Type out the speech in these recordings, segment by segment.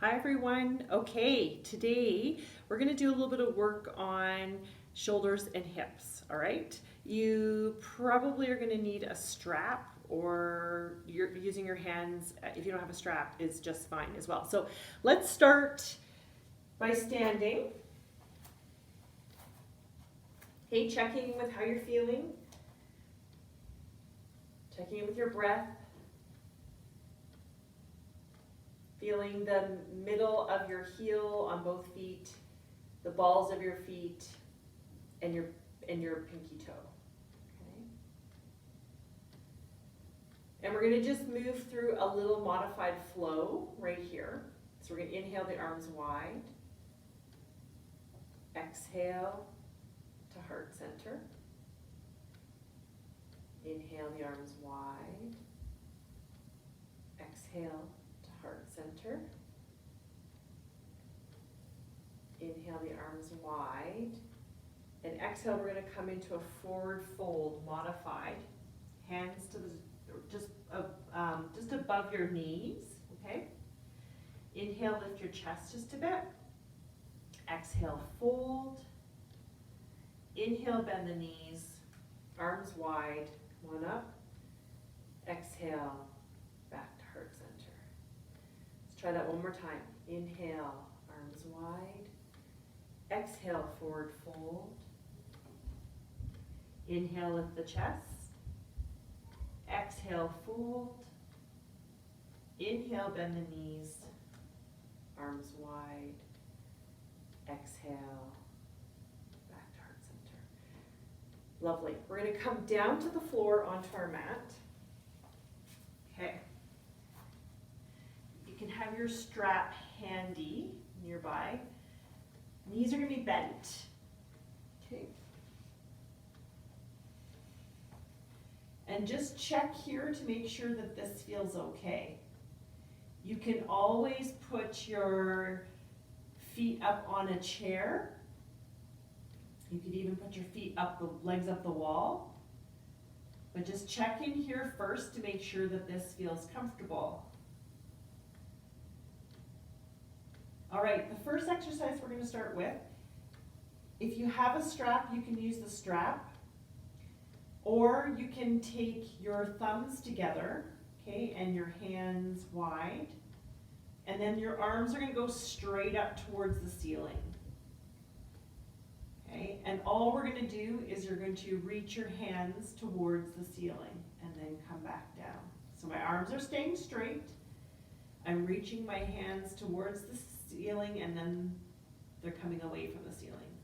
Hi everyone. Okay, today we're going to do a little bit of work on shoulders and hips, all right? You probably are going to need a strap or you're using your hands. If you don't have a strap, is just fine as well. So let's start by standing. Okay, checking in with how you're feeling. Checking in with your breath. Feeling the middle of your heel on both feet, the balls of your feet, and your pinky toe. Okay. And we're going to just move through a little modified flow right here. So we're going to inhale the arms wide. Exhale to heart center. Inhale the arms wide. Exhale to heart center. Inhale the arms wide. And exhale, we're going to come into a forward fold, modified. Hands to the just above your knees, okay? Inhale, lift your chest just a bit. Exhale, fold. Inhale, bend the knees, arms wide, one up. Exhale, back to heart center. Let's try that one more time. Inhale, arms wide. Exhale, forward fold. Inhale, lift the chest. Exhale, fold. Inhale, bend the knees, arms wide. Exhale, back to heart center. Lovely. We're going to come down to the floor onto our mat. Okay. You can have your strap handy nearby. Knees are going to be bent. Okay. And just check here to make sure that this feels okay. You can always put your feet up on a chair. You could even put your feet up, the legs up the wall. But just check in here first to make sure that this feels comfortable. All right, the first exercise we're going to start with, if you have a strap, you can use the strap. Or you can take your thumbs together, okay, and your hands wide. And then your arms are going to go straight up towards the ceiling. Okay, and all we're going to do is you're going to reach your hands towards the ceiling and then come back down. So my arms are staying straight. I'm reaching my hands towards the ceiling and then they're coming away from the ceiling.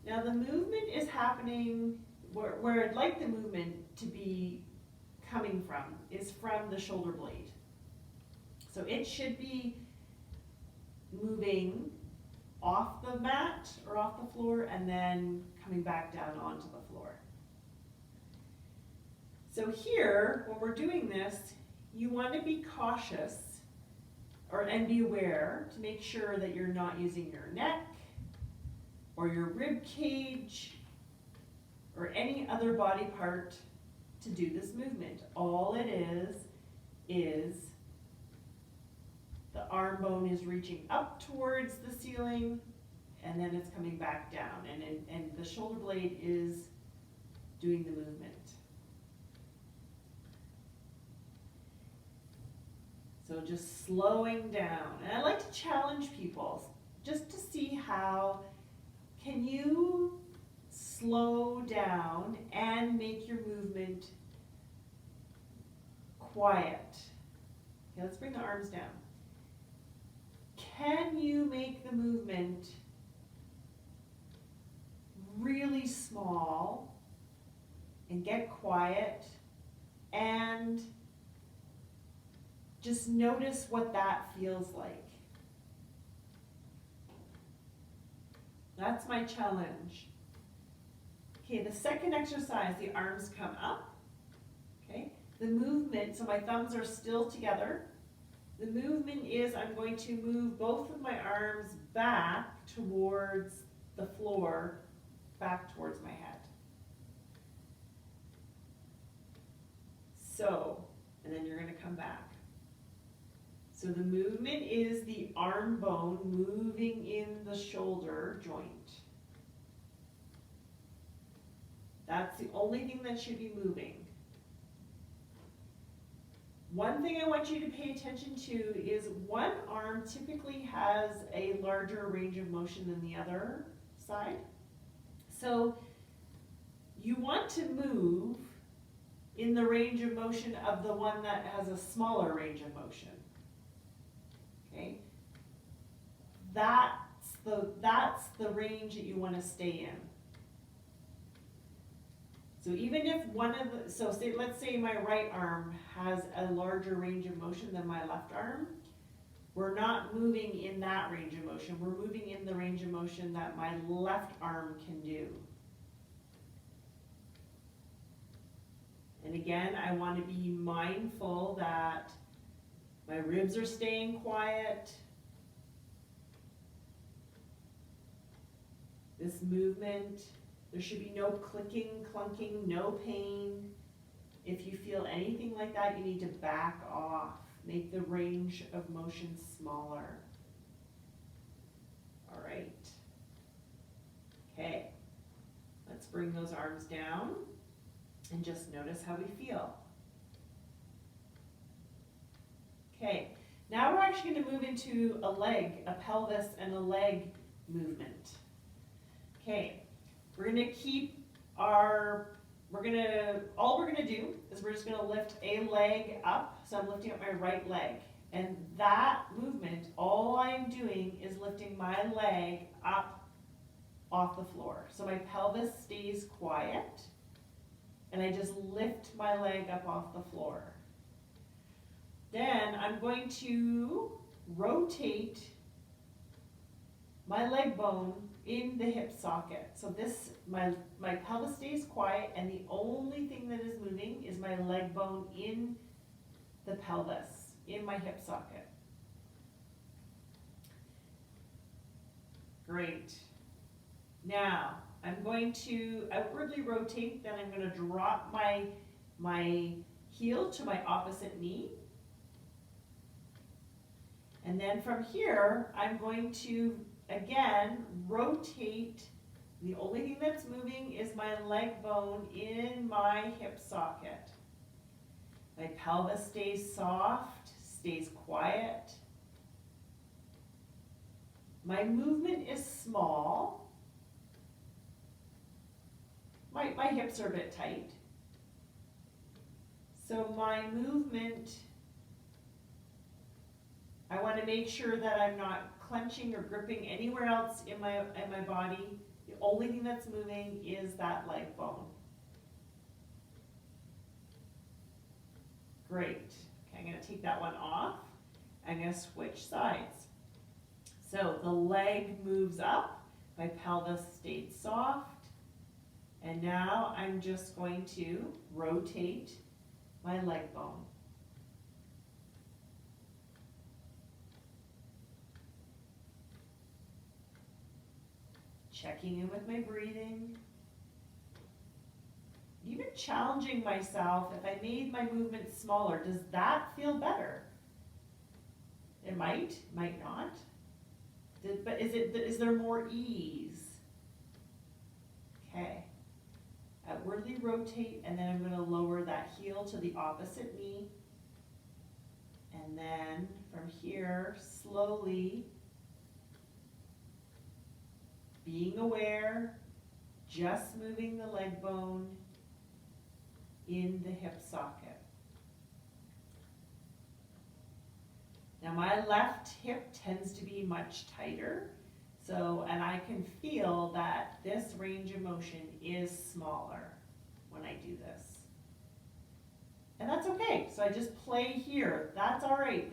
Now the movement is happening, where I'd like the movement to be coming from is from the shoulder blade. So it should be moving off the mat or off the floor and then coming back down onto the floor. So here, when we're doing this, you want to be cautious and be aware to make sure that you're not using your neck or your rib cage or any other body part to do this movement. All it is the arm bone is reaching up towards the ceiling and then it's coming back down and the shoulder blade is doing the movement. So just slowing down. And I like to challenge people just to see how can you slow down and make your movement quiet. Okay, let's bring the arms down. Can you make the movement really small and get quiet and just notice what that feels like? That's my challenge. Okay, the second exercise, the arms come up. Okay, the movement, so my thumbs are still together. The movement is I'm going to move both of my arms back towards the floor, back towards my head. So, and then you're going to come back. So the movement is the arm bone moving in the shoulder joint. That's the only thing that should be moving. One thing I want you to pay attention to is one arm typically has a larger range of motion than the other side. So you want to move in the range of motion of the one that has a smaller range of motion. Okay? That's the range that you want to stay in. So even if one of the, so say, let's say my right arm has a larger range of motion than my left arm, we're not moving in that range of motion. We're moving in the range of motion that my left arm can do. And again, I want to be mindful that my ribs are staying quiet. This movement, there should be no clicking, clunking, no pain. If you feel anything like that, you need to back off. Make the range of motion smaller. All right. Okay. Let's bring those arms down and just notice how we feel. Okay. Now we're actually going to move into a leg, a pelvis and a leg movement. Okay. We're going to keep all we're going to do is we're just going to lift a leg up. So I'm lifting up my right leg. And that movement, all I'm doing is lifting my leg up off the floor. So my pelvis stays quiet. And I just lift my leg up off the floor. Then I'm going to rotate my leg bone in the hip socket. So this, my pelvis stays quiet, and the only thing that is moving is my leg bone in the pelvis, in my hip socket. Great. Now, I'm going to outwardly rotate, then I'm going to drop my heel to my opposite knee. And then from here, I'm going to again rotate. The only thing that's moving is my leg bone in my hip socket. My pelvis stays soft, stays quiet. My movement is small. My hips are a bit tight. So my movement, I want to make sure that I'm not clenching or gripping anywhere else in my body. The only thing that's moving is that leg bone. Great. Okay, I'm going to take that one off. I'm going to switch sides. So the leg moves up, my pelvis stayed soft, and now I'm just going to rotate my leg bone. Checking in with my breathing. Even challenging myself, if I made my movement smaller, does that feel better? It might not. But is there more ease? Okay. Outwardly rotate, and then I'm going to lower that heel to the opposite knee. And then from here, slowly, being aware, just moving the leg bone in the hip socket. Now my left hip tends to be much tighter, and I can feel that this range of motion is smaller when I do this. And that's okay, so I just play here. That's all right.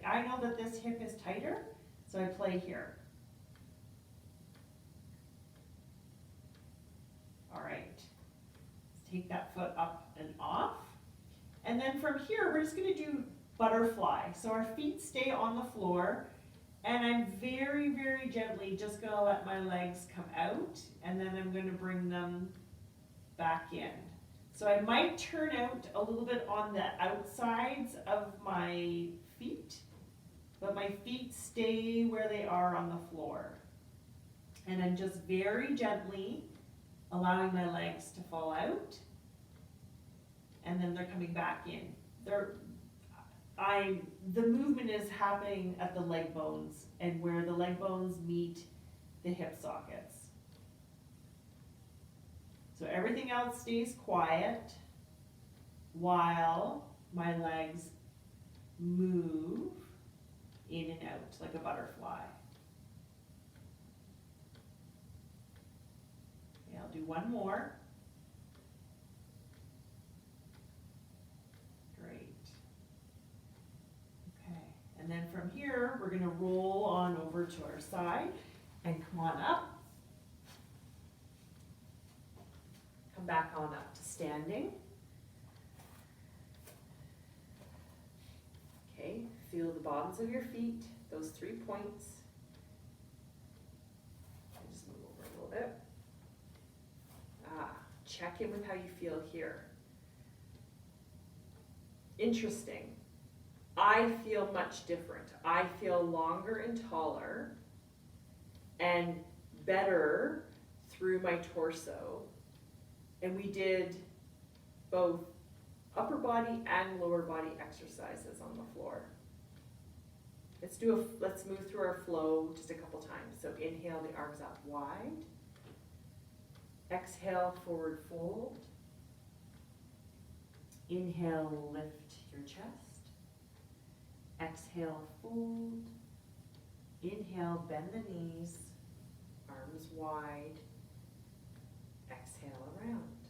I know that this hip is tighter, so I play here. All right, let's take that foot up and off. And then from here, we're just gonna do butterfly. So our feet stay on the floor, and I'm very, very gently just gonna let my legs come out, and then I'm gonna bring them back in. So I might turn out a little bit on the outsides of my feet my feet stay where they are on the floor. And I'm just very gently allowing my legs to fall out. And then they're coming back in. The movement is happening at the leg bones and where the leg bones meet the hip sockets. So everything else stays quiet while my legs move in and out like a butterfly. Okay, I'll do one more. And then from here, we're gonna roll on over to our side and come on up. Come back on up to standing. Okay, feel the bottoms of your feet, those 3 points. I'll just move over a little bit. Check in with how you feel here. Interesting. I feel much different. I feel longer and taller and better through my torso. And we did both upper body and lower body exercises on the floor. Let's move through our flow just a couple times. So inhale, the arms out wide. Exhale, forward fold. Inhale, lift your chest. Exhale, fold. Inhale, bend the knees, arms wide. Exhale, around.